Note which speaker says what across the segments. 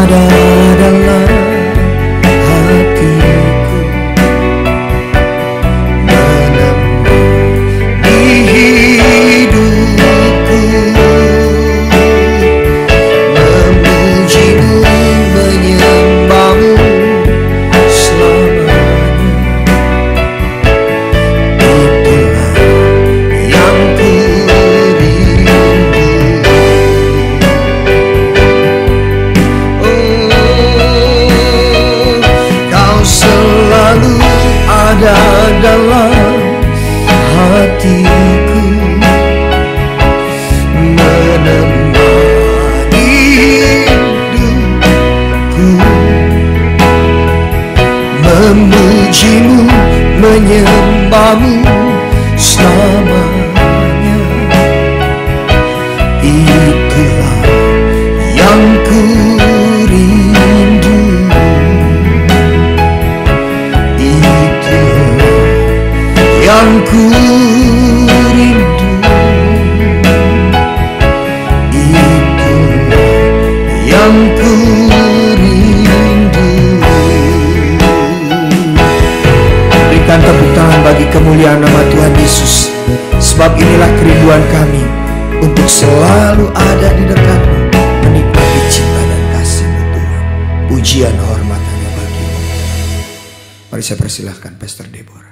Speaker 1: ada dalam hatiku, menemani hidupku, memujimu, menyembahmu selamanya. Itulah yang ku rindu. Oh, kau selalu ada dalam hatiku, menemani hidupku, memujimu, menyembahmu selamanya. Itulah yang ku rindu. Itulah yang ku rindu. Itulah yang ku rindu. Berikan tepuk tangan bagi kemuliaan nama Tuhan Yesus. Sebab inilah kerinduan kami, untuk selalu ada di dekatmu, menikmati cinta dan kasih-Mu Tuhan. Pujian hormat hanya bagi-Mu. Mari saya persilahkan Pastor Deborah.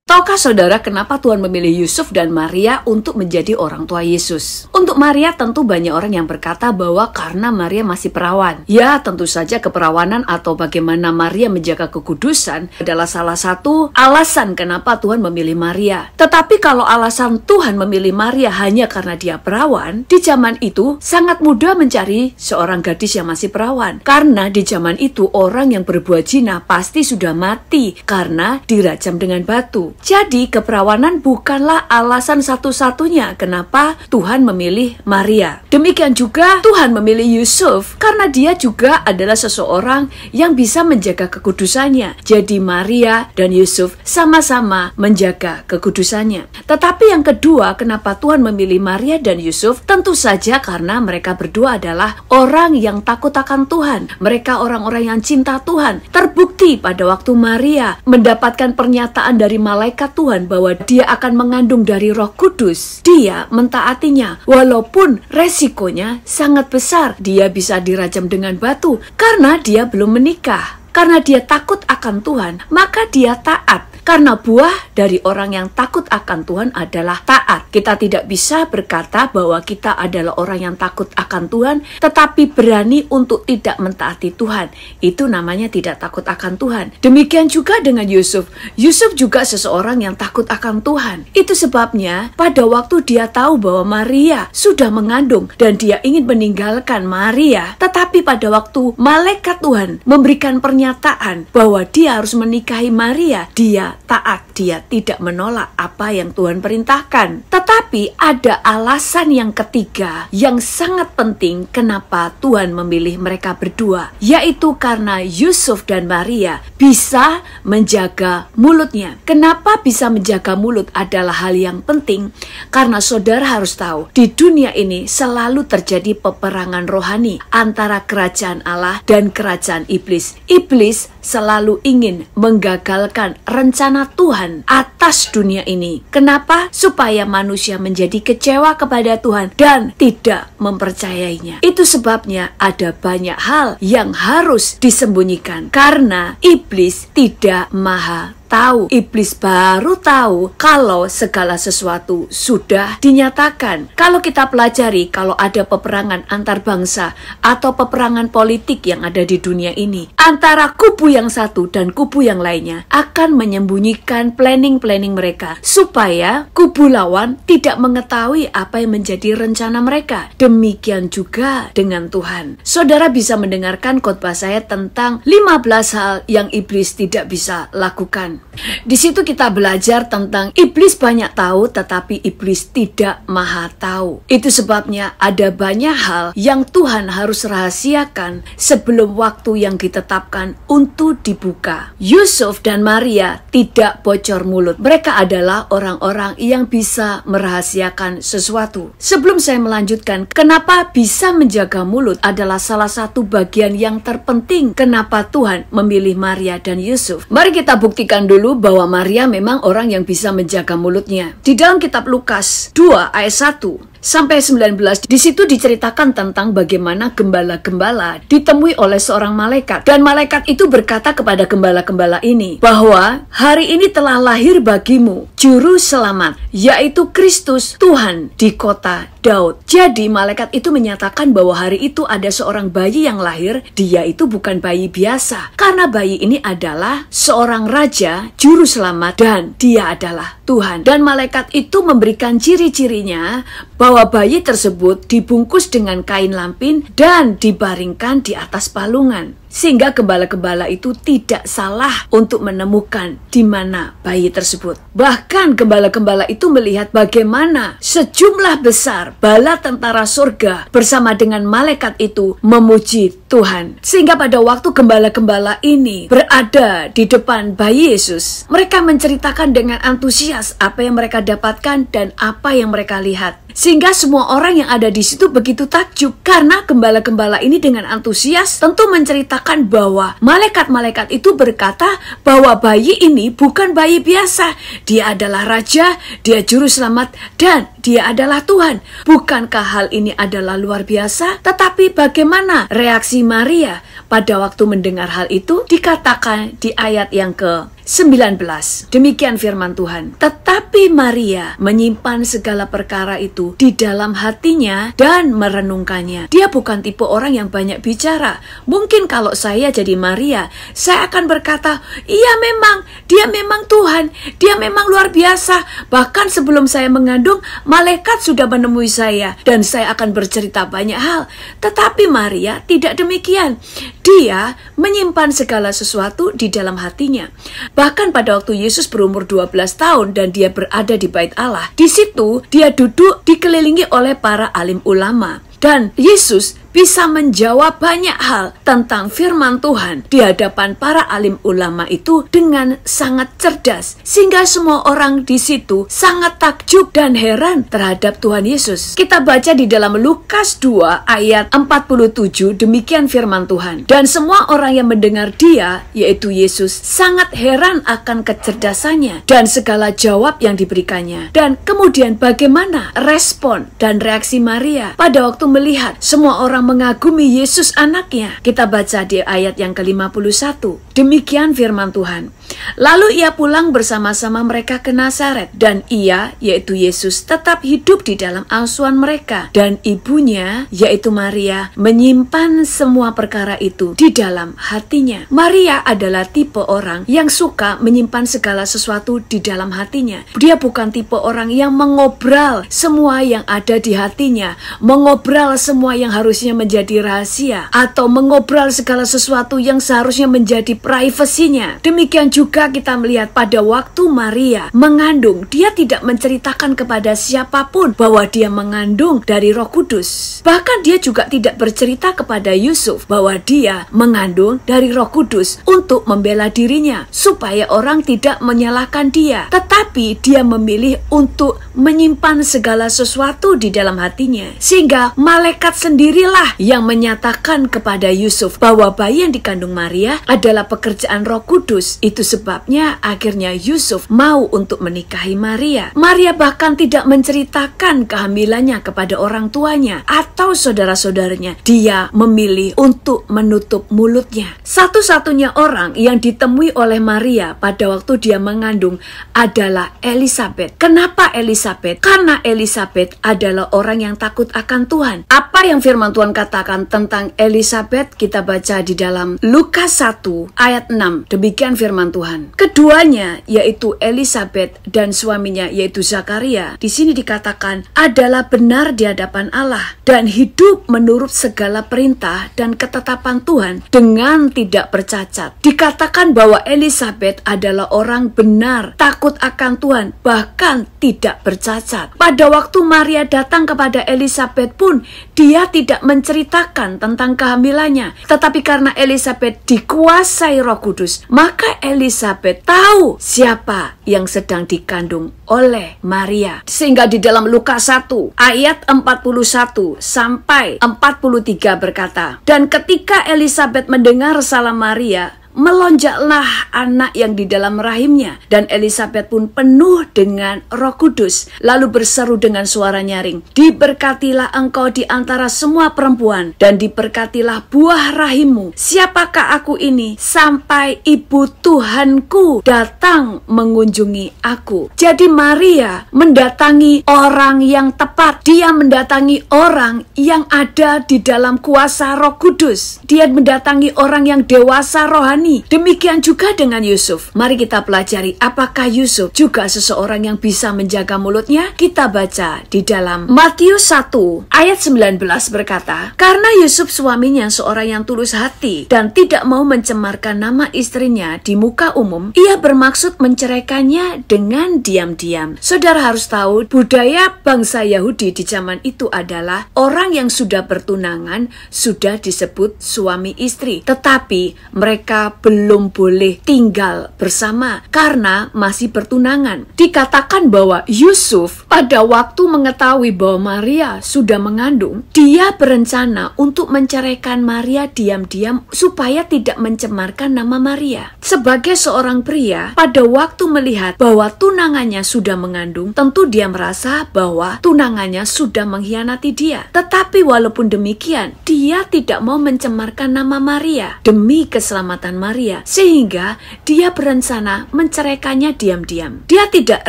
Speaker 2: Tahukah saudara kenapa Tuhan memilih Yusuf dan Maria untuk menjadi orang tua Yesus? Untuk Maria tentu banyak orang yang berkata bahwa karena Maria masih perawan. Ya, tentu saja keperawanan atau bagaimana Maria menjaga kekudusan adalah salah satu alasan kenapa Tuhan memilih Maria. Tetapi kalau alasan Tuhan memilih Maria hanya karena dia perawan, di zaman itu sangat mudah mencari seorang gadis yang masih perawan. Karena di zaman itu orang yang berbuat zina pasti sudah mati karena dirajam dengan batu. Jadi keperawanan bukanlah alasan satu-satunya kenapa Tuhan memilih Maria. Demikian juga Tuhan memilih Yusuf karena dia juga adalah seseorang yang bisa menjaga kekudusannya. Jadi Maria dan Yusuf sama-sama menjaga kekudusannya. Tetapi yang kedua, kenapa Tuhan memilih Maria dan Yusuf? Tentu saja karena mereka berdua adalah orang yang takut akan Tuhan. Mereka orang-orang yang cinta Tuhan. Terbukti pada waktu Maria mendapatkan pernyataan dari malaikat Tuhan bahwa dia akan mengandung dari Roh Kudus, dia mentaatinya walaupun resikonya sangat besar. Dia bisa dirajam dengan batu karena dia belum menikah. Karena dia takut akan Tuhan, maka dia taat. Karena buah dari orang yang takut akan Tuhan adalah taat. Kita tidak bisa berkata bahwa kita adalah orang yang takut akan Tuhan, tetapi berani untuk tidak mentaati Tuhan. Itu namanya tidak takut akan Tuhan. Demikian juga dengan Yusuf. Yusuf juga seseorang yang takut akan Tuhan. Itu sebabnya pada waktu dia tahu bahwa Maria sudah mengandung dan dia ingin meninggalkan Maria, tetapi pada waktu malaikat Tuhan memberikan pernyataan bahwa dia harus menikahi Maria, dia taat, dia tidak menolak apa yang Tuhan perintahkan. Tetapi ada alasan yang ketiga yang sangat penting kenapa Tuhan memilih mereka berdua, yaitu karena Yusuf dan Maria bisa menjaga mulutnya. Kenapa bisa menjaga mulut adalah hal yang penting? Karena saudara harus tahu, di dunia ini selalu terjadi peperangan rohani antara kerajaan Allah dan kerajaan iblis. Iblis selalu ingin menggagalkan rencana Tuhan atas dunia ini. Kenapa? Supaya manusia menjadi kecewa kepada Tuhan dan tidak mempercayainya. Itu sebabnya ada banyak hal yang harus disembunyikan karena iblis tidak maha tahu. Iblis baru tahu kalau segala sesuatu sudah dinyatakan. Kalau kita pelajari, kalau ada peperangan antar bangsa atau peperangan politik yang ada di dunia ini, antara kubu yang satu dan kubu yang lainnya akan menyembunyikan planning-planning mereka supaya kubu lawan tidak mengetahui apa yang menjadi rencana mereka. Demikian juga dengan Tuhan. Saudara bisa mendengarkan khotbah saya tentang 15 hal yang iblis tidak bisa lakukan. Di situ kita belajar tentang iblis banyak tahu tetapi iblis tidak maha tahu. Itu sebabnya ada banyak hal yang Tuhan harus rahasiakan sebelum waktu yang ditetapkan untuk dibuka. Yusuf dan Maria tidak bocor mulut. Mereka adalah orang-orang yang bisa merahasiakan sesuatu. Sebelum saya melanjutkan, kenapa bisa menjaga mulut adalah salah satu bagian yang terpenting kenapa Tuhan memilih Maria dan Yusuf. Mari kita buktikan dulu bahwa Maria memang orang yang bisa menjaga mulutnya. Di dalam kitab Lukas 2 ayat 1 sampai 19, di situ diceritakan tentang bagaimana gembala-gembala ditemui oleh seorang malaikat. Dan malaikat itu berkata kepada gembala-gembala ini bahwa hari ini telah lahir bagimu juru selamat, yaitu Kristus Tuhan di kota Daud. Jadi malaikat itu menyatakan bahwa hari itu ada seorang bayi yang lahir. Dia itu bukan bayi biasa, karena bayi ini adalah seorang raja, juru selamat, dan dia adalah Tuhan. Dan malaikat itu memberikan ciri-cirinya bahwa bayi tersebut dibungkus dengan kain lampin dan dibaringkan di atas palungan. Sehingga gembala-gembala itu tidak salah untuk menemukan di mana bayi tersebut. Bahkan gembala-gembala itu melihat bagaimana sejumlah besar bala tentara surga bersama dengan malaikat itu memuji Tuhan. Sehingga pada waktu gembala-gembala ini berada di depan bayi Yesus, mereka menceritakan dengan antusias apa yang mereka dapatkan dan apa yang mereka lihat. Sehingga semua orang yang ada di situ begitu takjub karena gembala-gembala ini dengan antusias tentu menceritakan bahwa malaikat-malaikat itu berkata bahwa bayi ini bukan bayi biasa. Dia adalah raja, dia juru selamat, dan dia adalah Tuhan. Bukankah hal ini adalah luar biasa? Tetapi bagaimana reaksi Maria pada waktu mendengar hal itu? Dikatakan di ayat yang ke-19. Demikian firman Tuhan. Tetapi Maria menyimpan segala perkara itu di dalam hatinya dan merenungkannya. Dia bukan tipe orang yang banyak bicara. Mungkin kalau saya jadi Maria, saya akan berkata, iya memang, dia memang Tuhan, dia memang luar biasa. Bahkan sebelum saya mengandung, malaikat sudah menemui saya dan saya akan bercerita banyak hal. Tetapi Maria tidak demikian. Dia menyimpan segala sesuatu di dalam hatinya. Bahkan pada waktu Yesus berumur 12 tahun dan dia berada di bait Allah, di situ dia duduk dikelilingi oleh para alim ulama. Dan Yesus bisa menjawab banyak hal tentang firman Tuhan di hadapan para alim ulama itu dengan sangat cerdas. Sehingga semua orang di situ sangat takjub dan heran terhadap Tuhan Yesus. Kita baca di dalam Lukas 2 ayat 47, demikian firman Tuhan. Dan semua orang yang mendengar dia, yaitu Yesus, sangat heran akan kecerdasannya dan segala jawab yang diberikannya. Dan kemudian bagaimana respon dan reaksi Maria pada waktu melihat semua orang mengagumi Yesus anaknya. Kita baca di ayat yang ke-51. Demikian firman Tuhan. Lalu ia pulang bersama-sama mereka ke Nazaret, dan ia, yaitu Yesus, tetap hidup di dalam asuhan mereka. Dan ibunya, yaitu Maria, menyimpan semua perkara itu di dalam hatinya. Maria adalah tipe orang yang suka menyimpan segala sesuatu di dalam hatinya. Dia bukan tipe orang yang mengobral semua yang ada di hatinya, mengobral semua yang harusnya menjadi rahasia, atau mengobral segala sesuatu yang seharusnya menjadi privasinya. Demikian juga kita melihat pada waktu Maria mengandung, dia tidak menceritakan kepada siapapun bahwa dia mengandung dari Roh Kudus. Bahkan dia juga tidak bercerita kepada Yusuf bahwa dia mengandung dari Roh Kudus untuk membela dirinya, supaya orang tidak menyalahkan dia. Tetapi dia memilih untuk menyimpan segala sesuatu di dalam hatinya. Sehingga malaikat sendirilah yang menyatakan kepada Yusuf bahwa bayi yang dikandung Maria adalah pekerjaan Roh Kudus. Itu sebabnya akhirnya Yusuf mau untuk menikahi Maria. Maria bahkan tidak menceritakan kehamilannya kepada orang tuanya atau saudara-saudaranya. Dia memilih untuk menutup mulutnya. Satu-satunya orang yang ditemui oleh Maria pada waktu dia mengandung adalah Elisabet. Kenapa Elisabet? Karena Elisabet adalah orang yang takut akan Tuhan. Apa yang firman Tuhan katakan tentang Elisabet? Kita baca di dalam Lukas 1 ayat 6. Demikian firman Tuhan. Keduanya, yaitu Elisabet dan suaminya yaitu Zakaria, di sini dikatakan adalah benar di hadapan Allah dan hidup menurut segala perintah dan ketetapan Tuhan dengan tidak bercacat. Dikatakan bahwa Elisabet adalah orang benar, takut akan Tuhan, bahkan tidak bercacat. Pada waktu Maria datang kepada Elisabet pun, dia tidak menceritakan tentang kehamilannya. Tetapi karena Elisabet dikuasai Roh Kudus, maka Elisabet tahu siapa yang sedang dikandung oleh Maria. Sehingga di dalam Lukas 1 ayat 41 sampai 43 berkata, "Dan ketika Elisabet mendengar salam Maria, melonjaklah anak yang di dalam rahimnya, dan Elisabet pun penuh dengan Roh Kudus, lalu berseru dengan suara nyaring, 'Diberkatilah engkau di antara semua perempuan, dan diberkatilah buah rahimmu. Siapakah aku ini sampai ibu Tuhanku datang mengunjungi aku?'" Jadi Maria mendatangi orang yang tepat. Dia mendatangi orang yang ada di dalam kuasa Roh Kudus. Dia mendatangi orang yang dewasa rohani. Demikian juga dengan Yusuf. Mari kita pelajari apakah Yusuf juga seseorang yang bisa menjaga mulutnya. Kita baca di dalam Matius 1 ayat 19 berkata, "Karena Yusuf suaminya seorang yang tulus hati dan tidak mau mencemarkan nama istrinya di muka umum, ia bermaksud menceraikannya dengan diam-diam." Saudara harus tahu, budaya bangsa Yahudi di zaman itu adalah orang yang sudah bertunangan sudah disebut suami istri, tetapi mereka belum boleh tinggal bersama karena masih bertunangan. Dikatakan bahwa Yusuf pada waktu mengetahui bahwa Maria sudah mengandung, dia berencana untuk menceraikan Maria diam-diam supaya tidak mencemarkan nama Maria. Sebagai seorang pria, pada waktu melihat bahwa tunangannya sudah mengandung, tentu dia merasa bahwa tunangannya sudah mengkhianati dia. Tetapi walaupun demikian, dia tidak mau mencemarkan nama Maria demi keselamatan Maria, sehingga dia berencana menceraikannya diam-diam. Dia tidak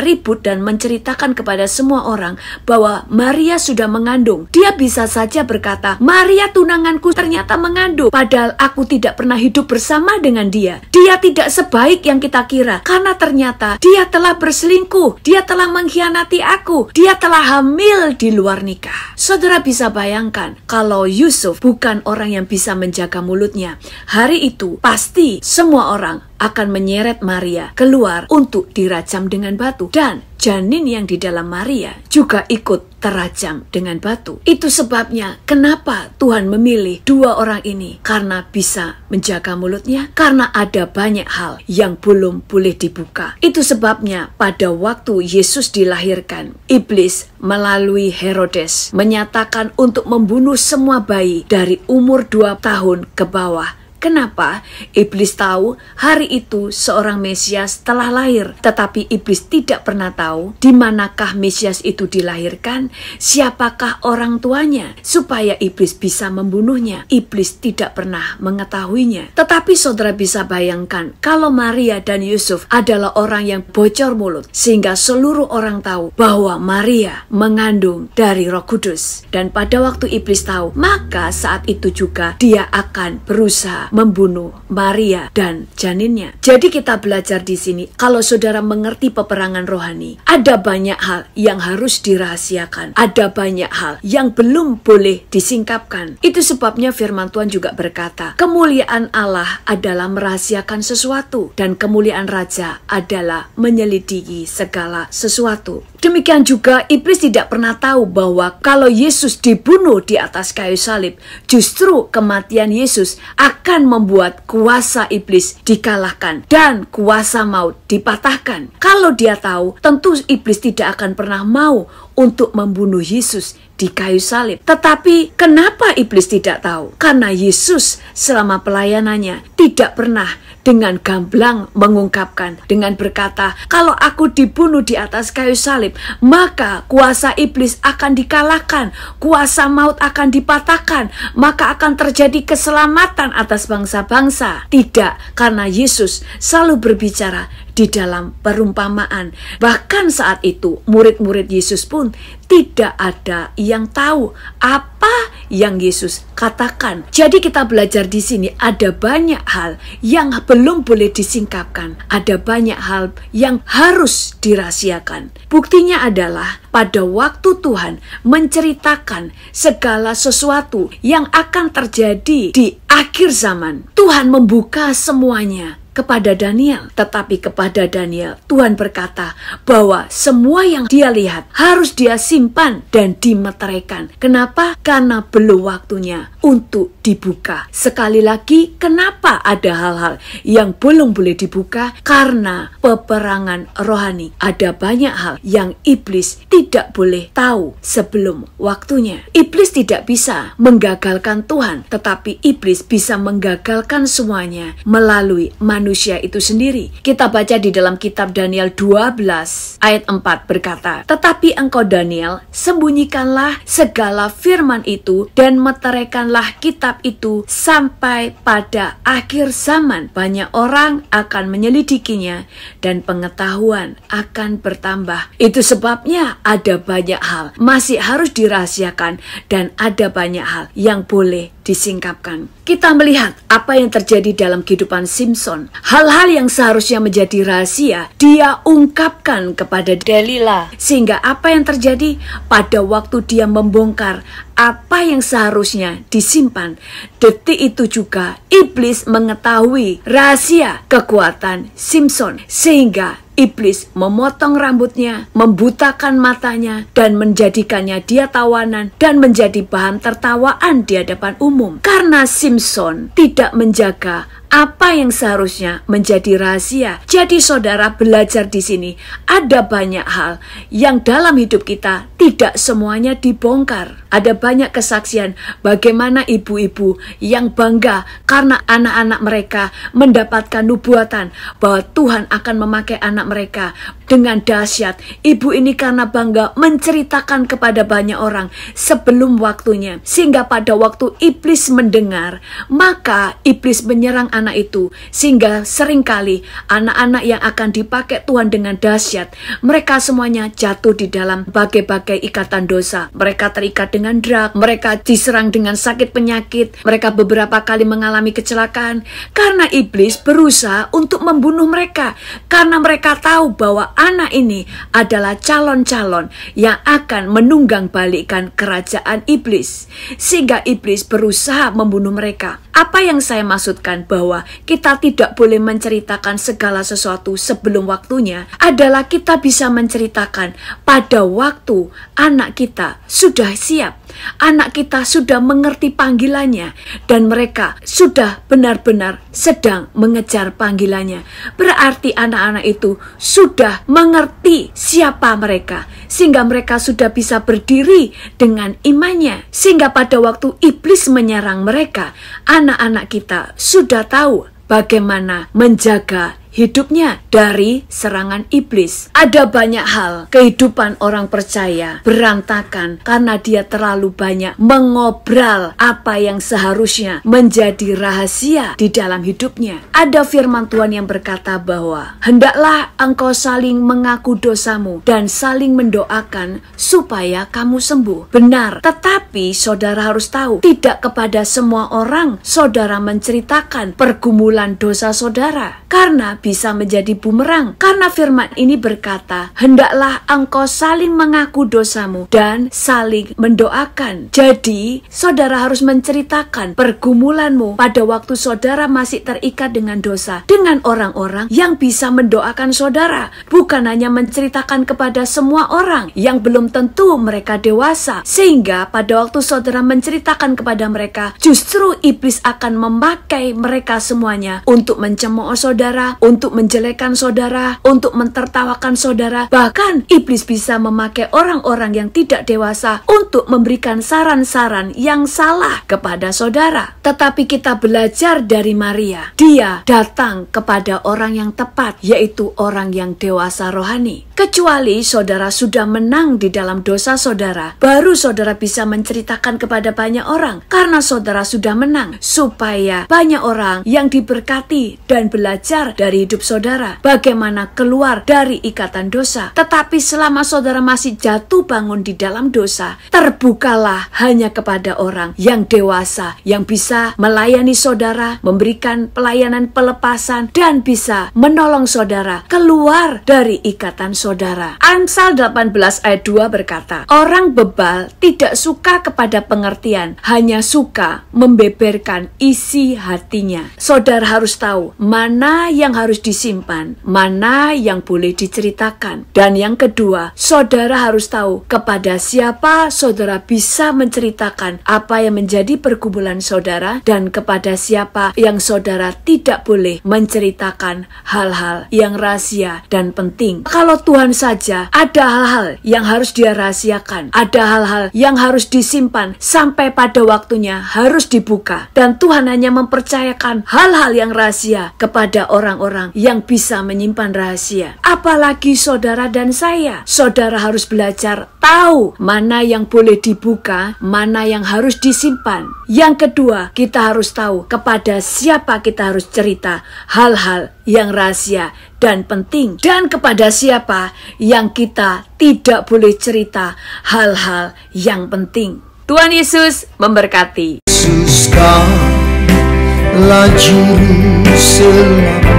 Speaker 2: ribut dan menceritakan kepada semua orang bahwa Maria sudah mengandung. Dia bisa saja berkata, "Maria tunanganku ternyata mengandung, padahal aku tidak pernah hidup bersama dengan dia. Dia tidak sebaik yang kita kira, karena ternyata dia telah berselingkuh, dia telah mengkhianati aku, dia telah hamil di luar nikah." Saudara bisa bayangkan, kalau Yusuf bukan orang yang bisa menjaga mulutnya, hari itu pasti semua orang akan menyeret Maria keluar untuk dirajam dengan batu, dan janin yang di dalam Maria juga ikut terajam dengan batu. Itu sebabnya kenapa Tuhan memilih dua orang ini, karena bisa menjaga mulutnya, karena ada banyak hal yang belum boleh dibuka. Itu sebabnya pada waktu Yesus dilahirkan, iblis melalui Herodes menyatakan untuk membunuh semua bayi dari umur 2 tahun ke bawah. Kenapa? Iblis tahu hari itu seorang Mesias telah lahir, tetapi iblis tidak pernah tahu di manakah Mesias itu dilahirkan, siapakah orang tuanya, supaya iblis bisa membunuhnya. Iblis tidak pernah mengetahuinya. Tetapi saudara bisa bayangkan, kalau Maria dan Yusuf adalah orang yang bocor mulut, sehingga seluruh orang tahu bahwa Maria mengandung dari Roh Kudus. Dan pada waktu iblis tahu, maka saat itu juga dia akan berusaha membunuh Maria dan janinnya. Jadi kita belajar di sini, kalau saudara mengerti peperangan rohani, ada banyak hal yang harus dirahasiakan, ada banyak hal yang belum boleh disingkapkan. Itu sebabnya firman Tuhan juga berkata, kemuliaan Allah adalah merahasiakan sesuatu, dan kemuliaan Raja adalah menyelidiki segala sesuatu. Demikian juga iblis tidak pernah tahu bahwa kalau Yesus dibunuh di atas kayu salib, justru kematian Yesus akan membuat kuasa iblis dikalahkan dan kuasa maut dipatahkan. Kalau dia tahu, tentu iblis tidak akan pernah mau untuk membunuh Yesus di kayu salib. Tetapi kenapa iblis tidak tahu? Karena Yesus selama pelayanannya tidak pernah dengan gamblang mengungkapkan dengan berkata, kalau aku dibunuh di atas kayu salib, maka kuasa iblis akan dikalahkan, kuasa maut akan dipatahkan, maka akan terjadi keselamatan atas bangsa-bangsa. Tidak, karena Yesus selalu berbicara di dalam perumpamaan. Bahkan saat itu murid-murid Yesus pun tidak ada yang tahu apa yang Yesus katakan. Jadi kita belajar di sini ada banyak hal yang belum boleh disingkapkan. Ada banyak hal yang harus dirahasiakan. Buktinya adalah pada waktu Tuhan menceritakan segala sesuatu yang akan terjadi di akhir zaman, Tuhan membuka semuanya kepada Daniel. Tetapi kepada Daniel, Tuhan berkata bahwa semua yang dia lihat harus dia simpan dan dimeteraikan. Kenapa? Karena belum waktunya untuk dibuka. Sekali lagi, kenapa ada hal-hal yang belum boleh dibuka? Karena peperangan rohani. Ada banyak hal yang iblis tidak boleh tahu sebelum waktunya. Iblis tidak bisa menggagalkan Tuhan, tetapi iblis bisa menggagalkan semuanya melalui manusia itu sendiri. Kita baca di dalam kitab Daniel 12 ayat 4 berkata, "Tetapi engkau Daniel, sembunyikanlah segala firman itu dan meteraikanlah kitab itu sampai pada akhir zaman. Banyak orang akan menyelidikinya dan pengetahuan akan bertambah." Itu sebabnya ada banyak hal masih harus dirahasiakan dan ada banyak hal yang boleh disingkapkan. Kita melihat apa yang terjadi dalam kehidupan Simson. Hal-hal yang seharusnya menjadi rahasia, dia ungkapkan kepada Delila. Sehingga apa yang terjadi pada waktu dia membongkar apa yang seharusnya disimpan, detik itu juga iblis mengetahui rahasia kekuatan Simson. Sehingga iblis memotong rambutnya, membutakan matanya, dan menjadikannya dia tawanan dan menjadi bahan tertawaan di hadapan umum. Karena Simson tidak menjaga apa yang seharusnya menjadi rahasia. Jadi saudara belajar di sini, ada banyak hal yang dalam hidup kita tidak semuanya dibongkar. Ada banyak kesaksian bagaimana ibu-ibu yang bangga karena anak-anak mereka mendapatkan nubuatan bahwa Tuhan akan memakai anak mereka dengan dahsyat. Ibu ini karena bangga menceritakan kepada banyak orang sebelum waktunya. Sehingga pada waktu iblis mendengar, maka iblis menyerang anak itu. Sehingga seringkali anak-anak yang akan dipakai Tuhan dengan dahsyat, mereka semuanya jatuh di dalam bagai-bagai ikatan dosa. Mereka terikat dengan drug, mereka diserang dengan sakit penyakit, mereka beberapa kali mengalami kecelakaan. Karena iblis berusaha untuk membunuh mereka. Karena mereka tahu bahwa anak ini adalah calon-calon yang akan menunggang balikan kerajaan iblis. Sehingga iblis berusaha membunuh mereka. Apa yang saya maksudkan bahwa kita tidak boleh menceritakan segala sesuatu sebelum waktunya adalah kita bisa menceritakan pada waktu anak kita sudah siap. Anak kita sudah mengerti panggilannya dan mereka sudah benar-benar sedang mengejar panggilannya. Berarti anak-anak itu sudah mengerti siapa mereka, sehingga mereka sudah bisa berdiri dengan imannya. Sehingga pada waktu iblis menyerang mereka, anak-anak kita sudah tahu bagaimana menjaga hidupnya dari serangan iblis. Ada banyak hal kehidupan orang percaya berantakan karena dia terlalu banyak mengobral apa yang seharusnya menjadi rahasia di dalam hidupnya. Ada firman Tuhan yang berkata bahwa hendaklah engkau saling mengaku dosamu dan saling mendoakan supaya kamu sembuh. Benar, tetapi saudara harus tahu, tidak kepada semua orang saudara menceritakan pergumulan dosa saudara, karena bisa menjadi bumerang. Karena firman ini berkata, hendaklah engkau saling mengaku dosamu dan saling mendoakan. Jadi, saudara harus menceritakan pergumulanmu pada waktu saudara masih terikat dengan dosa, dengan orang-orang yang bisa mendoakan saudara. Bukan hanya menceritakan kepada semua orang yang belum tentu mereka dewasa. Sehingga pada waktu saudara menceritakan kepada mereka, justru iblis akan memakai mereka semuanya untuk mencemooh saudara, untuk menjelekan saudara, untuk mentertawakan saudara. Bahkan iblis bisa memakai orang-orang yang tidak dewasa untuk memberikan saran-saran yang salah kepada saudara. Tetapi kita belajar dari Maria. Dia datang kepada orang yang tepat, yaitu orang yang dewasa rohani. Kecuali saudara sudah menang di dalam dosa saudara, baru saudara bisa menceritakan kepada banyak orang. Karena saudara sudah menang, supaya banyak orang yang diberkati dan belajar dari dari hidup saudara, bagaimana keluar dari ikatan dosa. Tetapi selama saudara masih jatuh bangun di dalam dosa, terbukalah hanya kepada orang yang dewasa, yang bisa melayani saudara, memberikan pelayanan pelepasan, dan bisa menolong saudara keluar dari ikatan saudara. Amsal 18 ayat 2 berkata, orang bebal tidak suka kepada pengertian, hanya suka membeberkan isi hatinya. Saudara harus tahu mana yang harus disimpan, mana yang boleh diceritakan. Dan yang kedua, saudara harus tahu kepada siapa saudara bisa menceritakan apa yang menjadi pergumulan saudara, dan kepada siapa yang saudara tidak boleh menceritakan hal-hal yang rahasia dan penting. Kalau Tuhan saja ada hal-hal yang harus dia rahasiakan, ada hal-hal yang harus disimpan sampai pada waktunya harus dibuka, dan Tuhan hanya mempercayakan hal-hal yang rahasia kepada orang-orang yang bisa menyimpan rahasia. Apalagi saudara dan saya. Saudara harus belajar tahu mana yang boleh dibuka, mana yang harus disimpan. Yang kedua, kita harus tahu kepada siapa kita harus cerita hal-hal yang rahasia dan penting, dan kepada siapa yang kita tidak boleh cerita hal-hal yang penting. Tuhan Yesus memberkati.
Speaker 1: Yesus, Kaulah juru selamatku,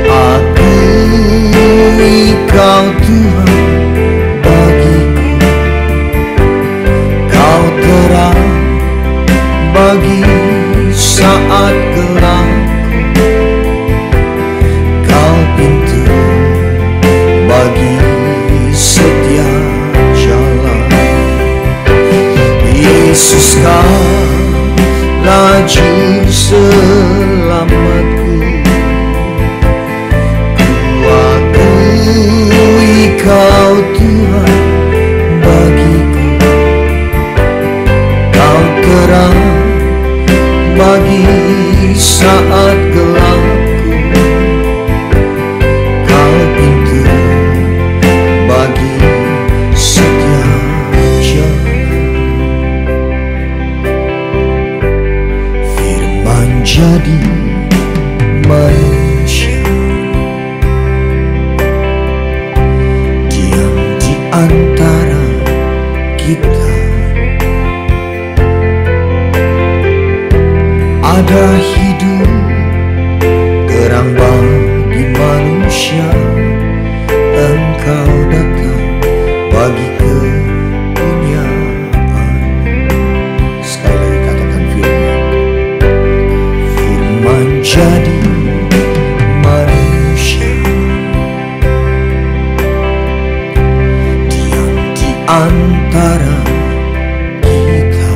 Speaker 1: kuakui Kau Tuhan bagiku, Kau terang bagi saat gelapku, Kau pintu bagi setiap jalan. Yesus, Kaulah juru selamatku, kuakui Kau Tuhan bagiku, Kau terang bagi saat gelapku, Kau pintu bagi setiap jalan. Firman jadi manusia, diam di antara kita. Ada hidup terang bagi manusia, Engkau datang bagi kepunyaan. Sekali lagi katakan firman. Firman jadi manusia, diam di antara kita.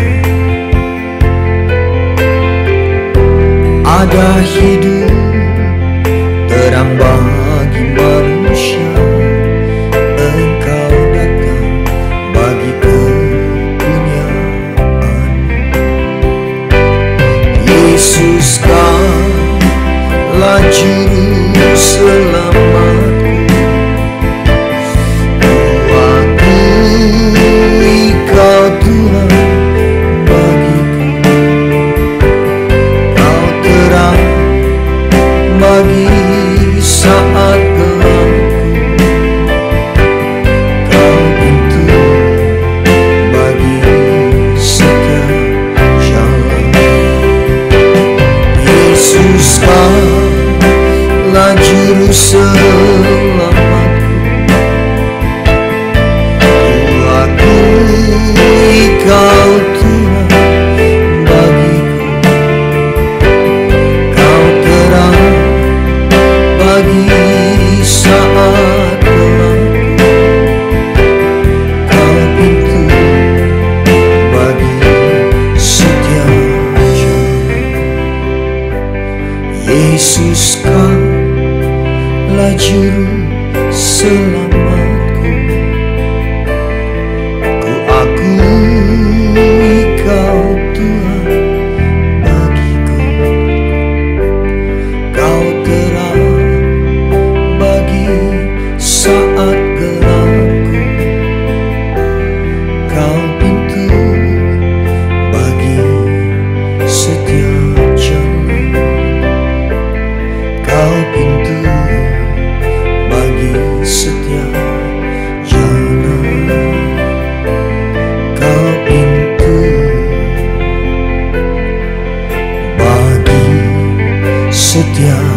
Speaker 1: Ada hidup terang bagi manusia, Engkau datang bagi kepunyaan. Yesus, Kaulah juru selamatku, kuakui Kau Tuhan bagiku, Kau terang bagi saat gelapku, Kau pintu bagi setiap jalan. Yesus, Kaulah juru selamatku, kuakui Kau Tuhan bagiku, Kau terang bagi saat gelapku, Kau pintu bagi setiap jalan. Yesus, Kaulah juru selamatku, kuakui Kau Tuhan bagiku, Kau terang bagi saat gelapku, Kau pintu bagi setiap jalan. setia.